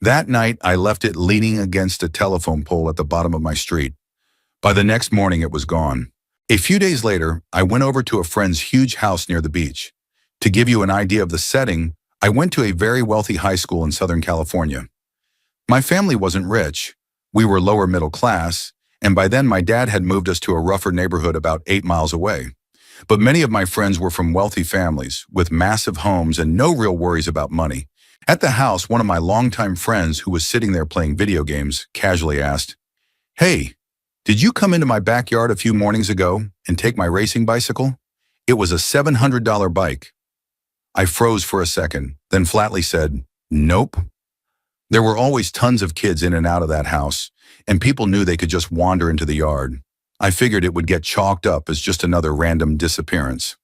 A: That night, I left it leaning against a telephone pole at the bottom of my street. By the next morning, it was gone. A few days later, I went over to a friend's huge house near the beach. To give you an idea of the setting, I went to a very wealthy high school in Southern California. My family wasn't rich. We were lower middle class, and by then my dad had moved us to a rougher neighborhood about 8 miles away. But many of my friends were from wealthy families with massive homes and no real worries about money. At the house, one of my longtime friends who was sitting there playing video games casually asked, "Hey, did you come into my backyard a few mornings ago and take my racing bicycle? It was a $700 bike." I froze for a second, then flatly said, "Nope." There were always tons of kids in and out of that house, and people knew they could just wander into the yard. I figured it would get chalked up as just another random disappearance.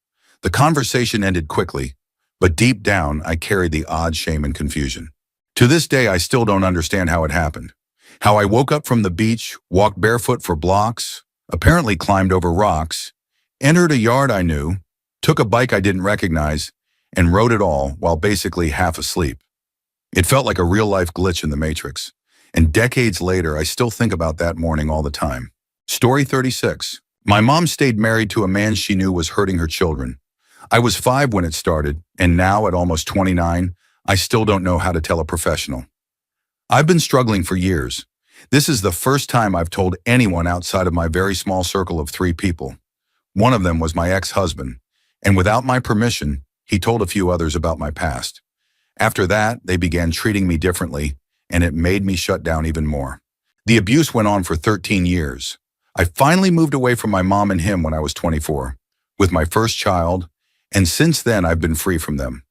A: The conversation ended quickly, but deep down I carried the odd shame and confusion. To this day, I still don't understand how it happened. How I woke up from the beach, walked barefoot for blocks, apparently climbed over rocks, entered a yard I knew, took a bike I didn't recognize, and rode it all while basically half asleep. It felt like a real-life glitch in the Matrix, and decades later, I still think about that morning all the time. Story 36. My mom stayed married to a man she knew was hurting her children. I was 5 when it started, and now at almost 29, I still don't know how to tell a professional. I've been struggling for years. This is the first time I've told anyone outside of my very small circle of 3 people. One of them was my ex-husband, and without my permission, he told a few others about my past. After that, they began treating me differently, and it made me shut down even more. The abuse went on for 13 years. I finally moved away from my mom and him when I was 24, with my first child, and since then I've been free from them.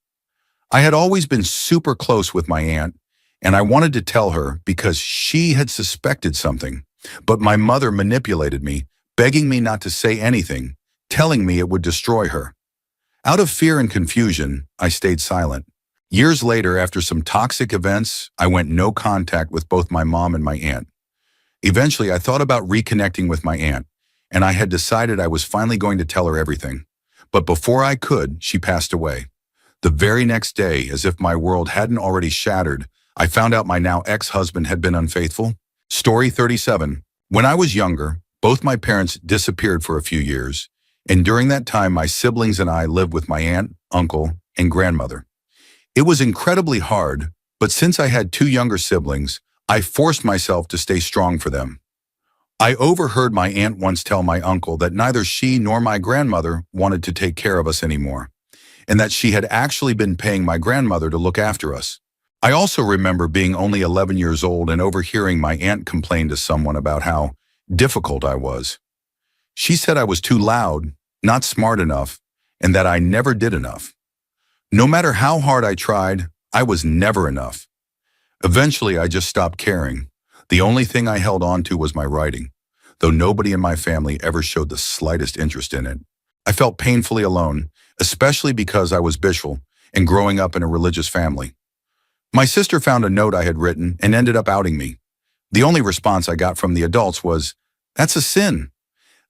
A: I had always been super close with my aunt, and I wanted to tell her because she had suspected something, but my mother manipulated me, begging me not to say anything, telling me it would destroy her. Out of fear and confusion, I stayed silent. Years later, after some toxic events, I went no contact with both my mom and my aunt. Eventually, I thought about reconnecting with my aunt, and I had decided I was finally going to tell her everything. But before I could, she passed away. The very next day, as if my world hadn't already shattered, I found out my now ex-husband had been unfaithful. Story 37. When I was younger, both my parents disappeared for a few years, and during that time, my siblings and I lived with my aunt, uncle, and grandmother. It was incredibly hard, but since I had 2 younger siblings, I forced myself to stay strong for them. I overheard my aunt once tell my uncle that neither she nor my grandmother wanted to take care of us anymore, and that she had actually been paying my grandmother to look after us. I also remember being only 11 years old and overhearing my aunt complain to someone about how difficult I was. She said I was too loud, not smart enough, and that I never did enough. No matter how hard I tried, I was never enough. Eventually, I just stopped caring. The only thing I held on to was my writing, though nobody in my family ever showed the slightest interest in it. I felt painfully alone, especially because I was bishul and growing up in a religious family. My sister found a note I had written and ended up outing me. The only response I got from the adults was, "That's a sin."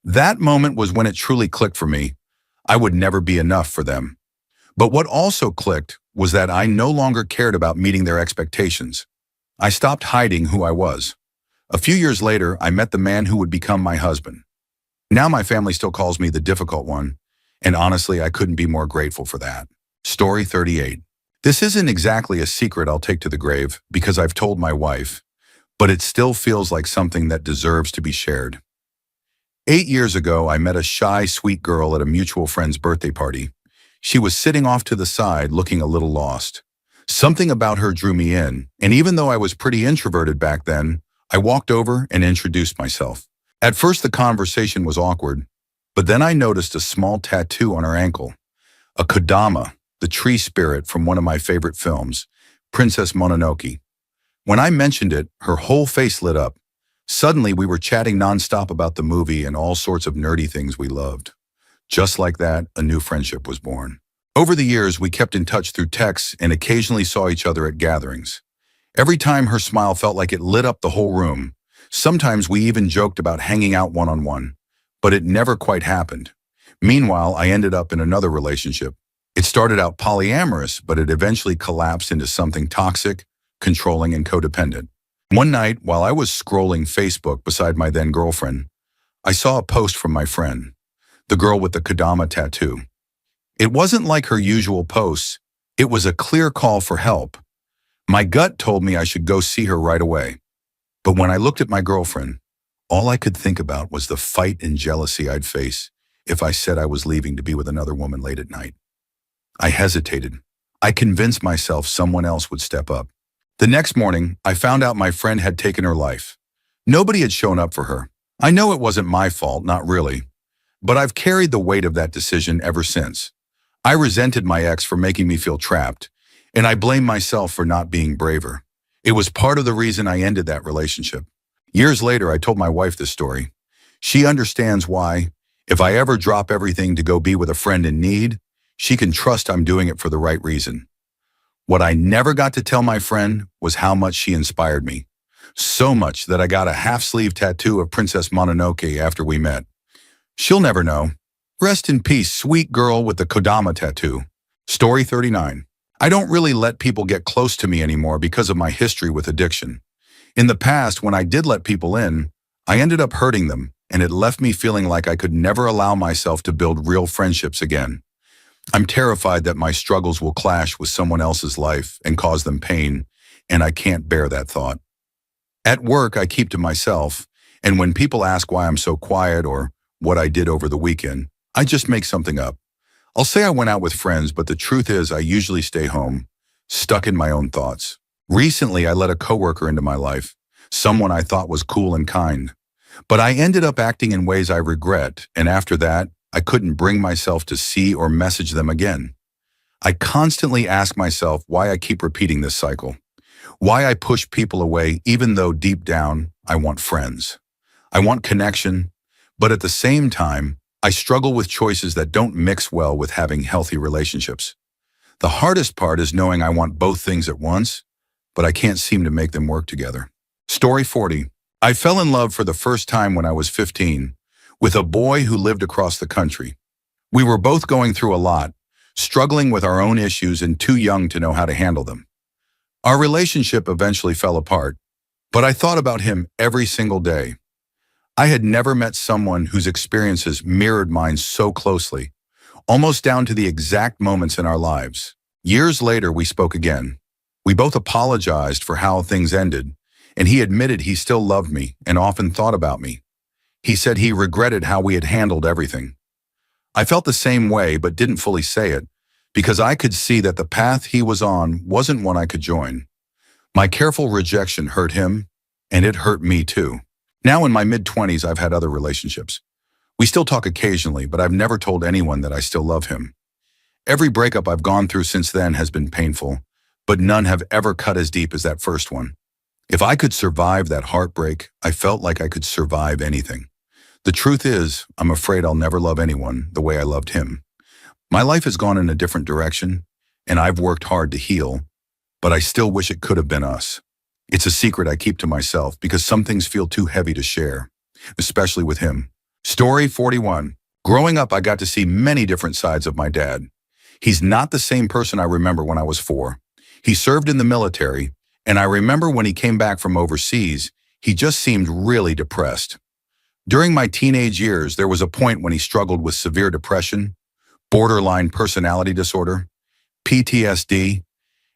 A: That moment was when it truly clicked for me. I would never be enough for them. But what also clicked was that I no longer cared about meeting their expectations. I stopped hiding who I was. A few years later, I met the man who would become my husband. Now my family still calls me the difficult one, and honestly, I couldn't be more grateful for that. Story 38. This isn't exactly a secret I'll take to the grave because I've told my wife, but it still feels like something that deserves to be shared. 8 years ago, I met a shy, sweet girl at a mutual friend's birthday party. She was sitting off to the side, looking a little lost. Something about her drew me in, and even though I was pretty introverted back then, I walked over and introduced myself. At first, the conversation was awkward, but then I noticed a small tattoo on her ankle. A kodama, the tree spirit from one of my favorite films, Princess Mononoke. When I mentioned it, her whole face lit up. Suddenly, we were chatting nonstop about the movie and all sorts of nerdy things we loved. Just like that, a new friendship was born. Over the years, we kept in touch through texts and occasionally saw each other at gatherings. Every time her smile felt like it lit up the whole room. Sometimes we even joked about hanging out one-on-one, but it never quite happened. Meanwhile, I ended up in another relationship. It started out polyamorous, but it eventually collapsed into something toxic, controlling, and codependent. One night, while I was scrolling Facebook beside my then-girlfriend, I saw a post from my friend, the girl with the kodama tattoo. It wasn't like her usual posts. It was a clear call for help. My gut told me I should go see her right away. But when I looked at my girlfriend, all I could think about was the fight and jealousy I'd face if I said I was leaving to be with another woman late at night. I hesitated. I convinced myself someone else would step up. The next morning, I found out my friend had taken her life. Nobody had shown up for her. I know it wasn't my fault, not really. But I've carried the weight of that decision ever since. I resented my ex for making me feel trapped, and I blame myself for not being braver. It was part of the reason I ended that relationship. Years later, I told my wife this story. She understands why, if I ever drop everything to go be with a friend in need, she can trust I'm doing it for the right reason. What I never got to tell my friend was how much she inspired me. So much that I got a half-sleeve tattoo of Princess Mononoke after we met. She'll never know. Rest in peace, sweet girl with the kodama tattoo. Story 39. I don't really let people get close to me anymore because of my history with addiction. In the past, when I did let people in, I ended up hurting them, and it left me feeling like I could never allow myself to build real friendships again. I'm terrified that my struggles will clash with someone else's life and cause them pain, and I can't bear that thought. At work, I keep to myself, and when people ask why I'm so quiet or what I did over the weekend, I just make something up. I'll say I went out with friends, but the truth is I usually stay home, stuck in my own thoughts. Recently, I let a coworker into my life, someone I thought was cool and kind. But I ended up acting in ways I regret, and after that, I couldn't bring myself to see or message them again. I constantly ask myself why I keep repeating this cycle, why I push people away even though deep down I want friends. I want connection, but at the same time, I struggle with choices that don't mix well with having healthy relationships. The hardest part is knowing I want both things at once, but I can't seem to make them work together. Story 40. I fell in love for the first time when I was 15, with a boy who lived across the country. We were both going through a lot, struggling with our own issues and too young to know how to handle them. Our relationship eventually fell apart, but I thought about him every single day. I had never met someone whose experiences mirrored mine so closely, almost down to the exact moments in our lives. Years later, we spoke again. We both apologized for how things ended, and he admitted he still loved me and often thought about me. He said he regretted how we had handled everything. I felt the same way but didn't fully say it, because I could see that the path he was on wasn't one I could join. My careful rejection hurt him, and it hurt me too. Now in my mid-20s, I've had other relationships. We still talk occasionally, but I've never told anyone that I still love him. Every breakup I've gone through since then has been painful, but none have ever cut as deep as that first one. If I could survive that heartbreak, I felt like I could survive anything. The truth is, I'm afraid I'll never love anyone the way I loved him. My life has gone in a different direction, and I've worked hard to heal, but I still wish it could have been us. It's a secret I keep to myself because some things feel too heavy to share, especially with him. Story 41. Growing up, I got to see many different sides of my dad. He's not the same person I remember when I was 4. He served in the military, and I remember when he came back from overseas, he just seemed really depressed. During my teenage years, there was a point when he struggled with severe depression, borderline personality disorder, PTSD,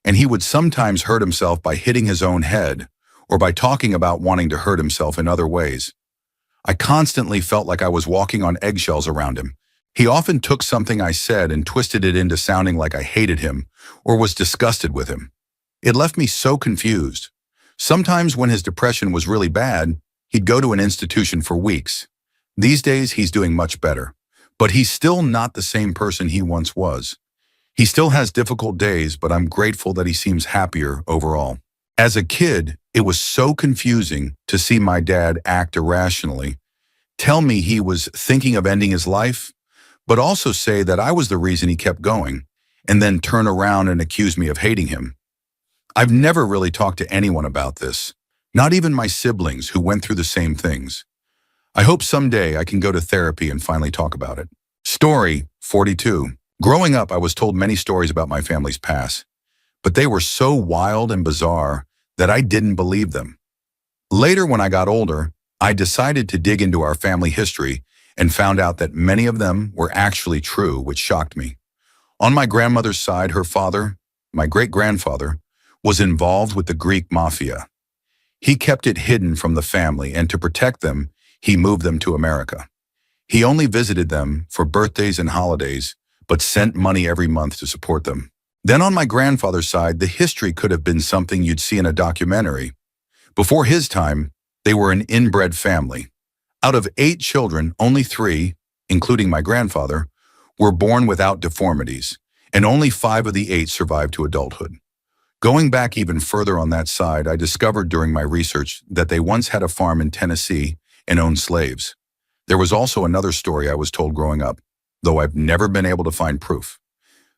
A: and he would sometimes hurt himself by hitting his own head or by talking about wanting to hurt himself in other ways. I constantly felt like I was walking on eggshells around him. He often took something I said and twisted it into sounding like I hated him or was disgusted with him. It left me so confused. Sometimes when his depression was really bad, he'd go to an institution for weeks. These days, he's doing much better, but he's still not the same person he once was. He still has difficult days, but I'm grateful that he seems happier overall. As a kid, it was so confusing to see my dad act irrationally, tell me he was thinking of ending his life, but also say that I was the reason he kept going, and then turn around and accuse me of hating him. I've never really talked to anyone about this, not even my siblings who went through the same things. I hope someday I can go to therapy and finally talk about it. Story 42. Growing up, I was told many stories about my family's past, but they were so wild and bizarre that I didn't believe them. Later, when I got older, I decided to dig into our family history and found out that many of them were actually true, which shocked me. On my grandmother's side, her father, my great-grandfather, was involved with the Greek mafia. He kept it hidden from the family, and to protect them, he moved them to America. He only visited them for birthdays and holidays, but sent money every month to support them. Then on my grandfather's side, the history could have been something you'd see in a documentary. Before his time, they were an inbred family. Out of 8 children, only 3, including my grandfather, were born without deformities, and only 5 of the 8 survived to adulthood. Going back even further on that side, I discovered during my research that they once had a farm in Tennessee and owned slaves. There was also another story I was told growing up, though I've never been able to find proof.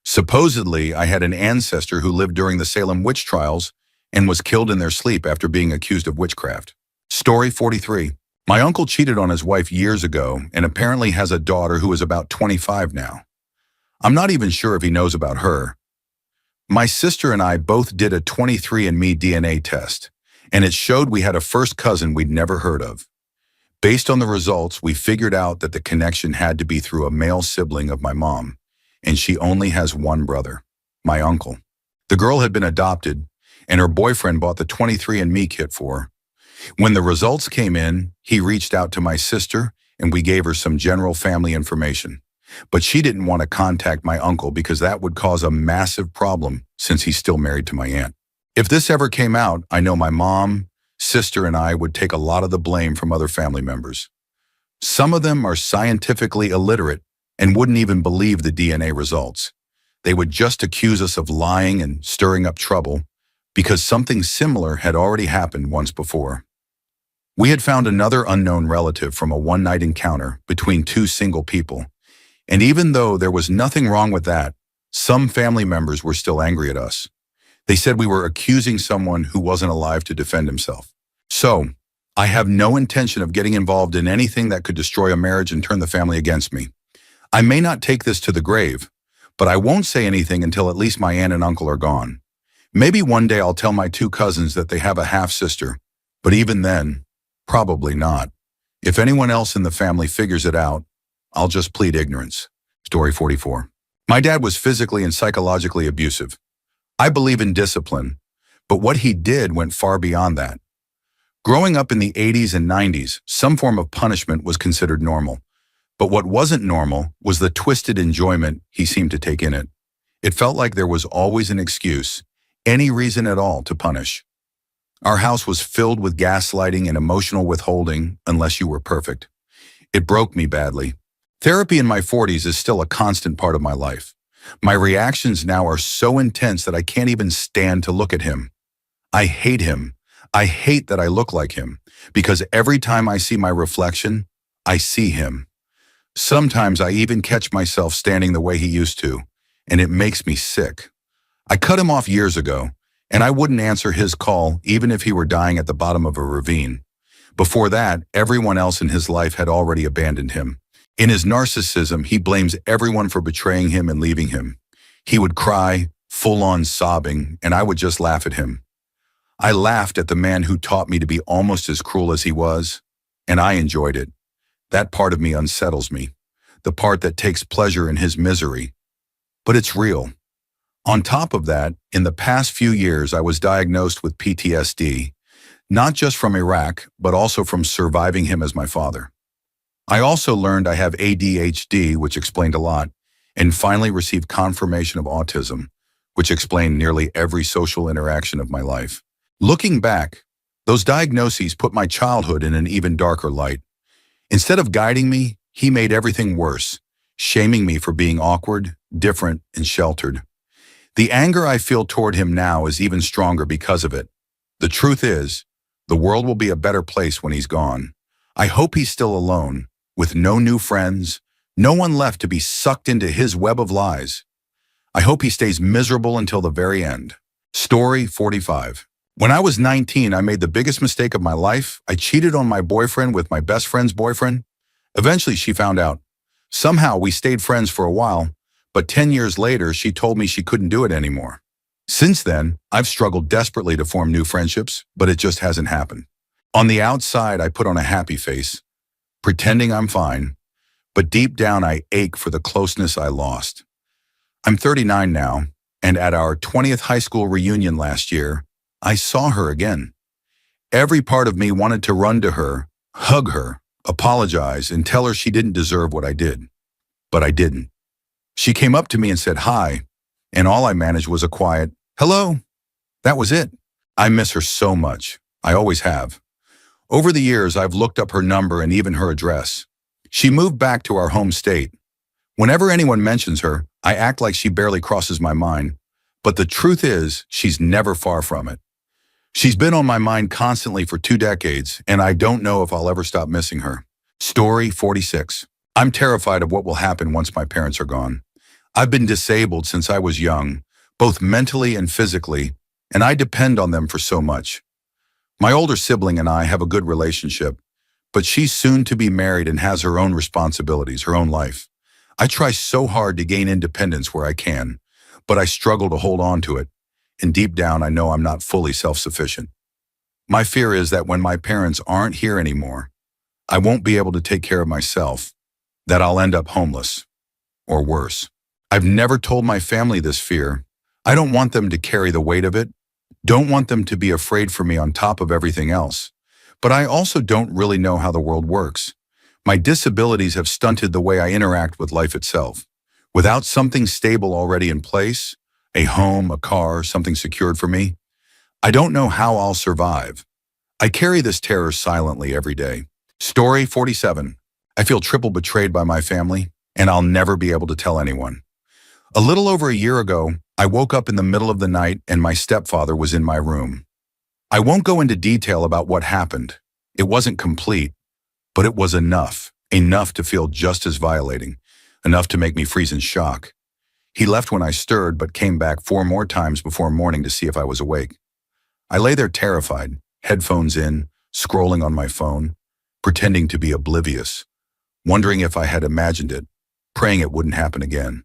A: Supposedly, I had an ancestor who lived during the Salem witch trials and was killed in their sleep after being accused of witchcraft. Story 43. My uncle cheated on his wife years ago and apparently has a daughter who is about 25 now. I'm not even sure if he knows about her. My sister and I both did a 23andMe DNA test, and it showed we had a first cousin we'd never heard of. Based on the results, we figured out that the connection had to be through a male sibling of my mom, and she only has one brother, my uncle. The girl had been adopted, and her boyfriend bought the 23andMe kit for her. When the results came in, he reached out to my sister, and we gave her some general family information. But she didn't want to contact my uncle because that would cause a massive problem since he's still married to my aunt. If this ever came out, I know my mom, sister, and I would take a lot of the blame from other family members. Some of them are scientifically illiterate and wouldn't even believe the DNA results. They would just accuse us of lying and stirring up trouble because something similar had already happened once before. We had found another unknown relative from a one-night encounter between 2 single people. And even though there was nothing wrong with that, some family members were still angry at us. They said we were accusing someone who wasn't alive to defend himself. So, I have no intention of getting involved in anything that could destroy a marriage and turn the family against me. I may not take this to the grave, but I won't say anything until at least my aunt and uncle are gone. Maybe one day I'll tell my 2 cousins that they have a half-sister, but even then, probably not. If anyone else in the family figures it out, I'll just plead ignorance. Story 44. My dad was physically and psychologically abusive. I believe in discipline, but what he did went far beyond that. Growing up in the 80s and 90s, some form of punishment was considered normal. But what wasn't normal was the twisted enjoyment he seemed to take in it. It felt like there was always an excuse, any reason at all, to punish. Our house was filled with gaslighting and emotional withholding unless you were perfect. It broke me badly. Therapy in my 40s is still a constant part of my life. My reactions now are so intense that I can't even stand to look at him. I hate him. I hate that I look like him, because every time I see my reflection, I see him. Sometimes I even catch myself standing the way he used to, and it makes me sick. I cut him off years ago, And I wouldn't answer his call even if he were dying at the bottom of a ravine. Before that, everyone else in his life had already abandoned him. In his narcissism, he blames everyone for betraying him and leaving him. He would cry, full-on sobbing, and I would just laugh at him. I laughed at the man who taught me to be almost as cruel as he was, and I enjoyed it. That part of me unsettles me, the part that takes pleasure in his misery. But it's real. On top of that, in the past few years, I was diagnosed with PTSD, not just from Iraq, but also from surviving him as my father. I also learned I have ADHD, which explained a lot, and finally received confirmation of autism, which explained nearly every social interaction of my life. Looking back, those diagnoses put my childhood in an even darker light. Instead of guiding me, he made everything worse, shaming me for being awkward, different, and sheltered. The anger I feel toward him now is even stronger because of it. The truth is, the world will be a better place when he's gone. I hope he's still alone, with no new friends, no one left to be sucked into his web of lies. I hope he stays miserable until the very end. Story 45. When I was 19, I made the biggest mistake of my life. I cheated on my boyfriend with my best friend's boyfriend. Eventually, she found out. Somehow, we stayed friends for a while, but 10 years later, she told me she couldn't do it anymore. Since then, I've struggled desperately to form new friendships, but it just hasn't happened. On the outside, I put on a happy face, pretending I'm fine, but deep down I ache for the closeness I lost. I'm 39 now, and at our 20th high school reunion last year, I saw her again. Every part of me wanted to run to her, hug her, apologize, and tell her she didn't deserve what I did. But I didn't. She came up to me and said hi, and all I managed was a quiet, "Hello." That was it. I miss her so much. I always have. Over the years, I've looked up her number and even her address. She moved back to our home state. Whenever anyone mentions her, I act like she barely crosses my mind. But the truth is, she's never far from it. She's been on my mind constantly for 2 decades, and I don't know if I'll ever stop missing her. Story 46. I'm terrified of what will happen once my parents are gone. I've been disabled since I was young, both mentally and physically, and I depend on them for so much. My older sibling and I have a good relationship, but she's soon to be married and has her own responsibilities, her own life. I try so hard to gain independence where I can, but I struggle to hold on to it, and deep down I know I'm not fully self-sufficient. My fear is that when my parents aren't here anymore, I won't be able to take care of myself, that I'll end up homeless, or worse. I've never told my family this fear. I don't want them to carry the weight of it, don't want them to be afraid for me on top of everything else. But I also don't really know how the world works. My disabilities have stunted the way I interact with life itself. Without something stable already in place, a home, a car, something secured for me, I don't know how I'll survive. I carry this terror silently every day. Story 47. I feel triple betrayed by my family, and I'll never be able to tell anyone. A little over a year ago, I woke up in the middle of the night and my stepfather was in my room. I won't go into detail about what happened. It wasn't complete, but it was enough to feel just as violating, enough to make me freeze in shock. He left when I stirred, but came back 4 more times before morning to see if I was awake. I lay there terrified, headphones in, scrolling on my phone, pretending to be oblivious, wondering if I had imagined it, praying it wouldn't happen again.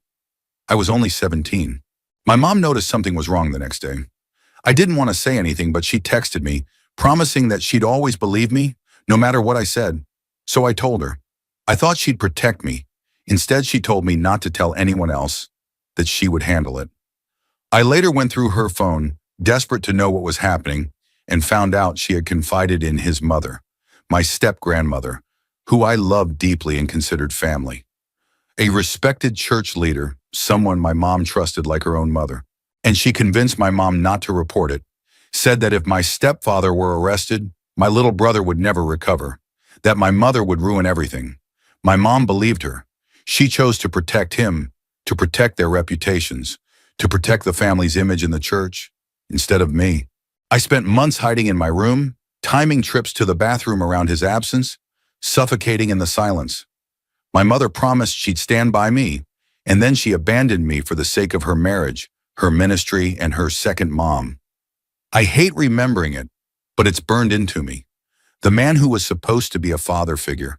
A: I was only 17. My mom noticed something was wrong the next day. I didn't want to say anything, but she texted me, promising that she'd always believe me, no matter what I said. So I told her. I thought she'd protect me. Instead, she told me not to tell anyone else, that she would handle it. I later went through her phone, desperate to know what was happening, and found out she had confided in his mother, my step-grandmother, who I loved deeply and considered family. A respected church leader, someone my mom trusted like her own mother. And she convinced my mom not to report it, said that if my stepfather were arrested, my little brother would never recover, that my mother would ruin everything. My mom believed her. She chose to protect him, to protect their reputations, to protect the family's image in the church, instead of me. I spent months hiding in my room, timing trips to the bathroom around his absence, suffocating in the silence. My mother promised she'd stand by me, and then she abandoned me for the sake of her marriage, her ministry, and her second mom. I hate remembering it, but it's burned into me. The man who was supposed to be a father figure,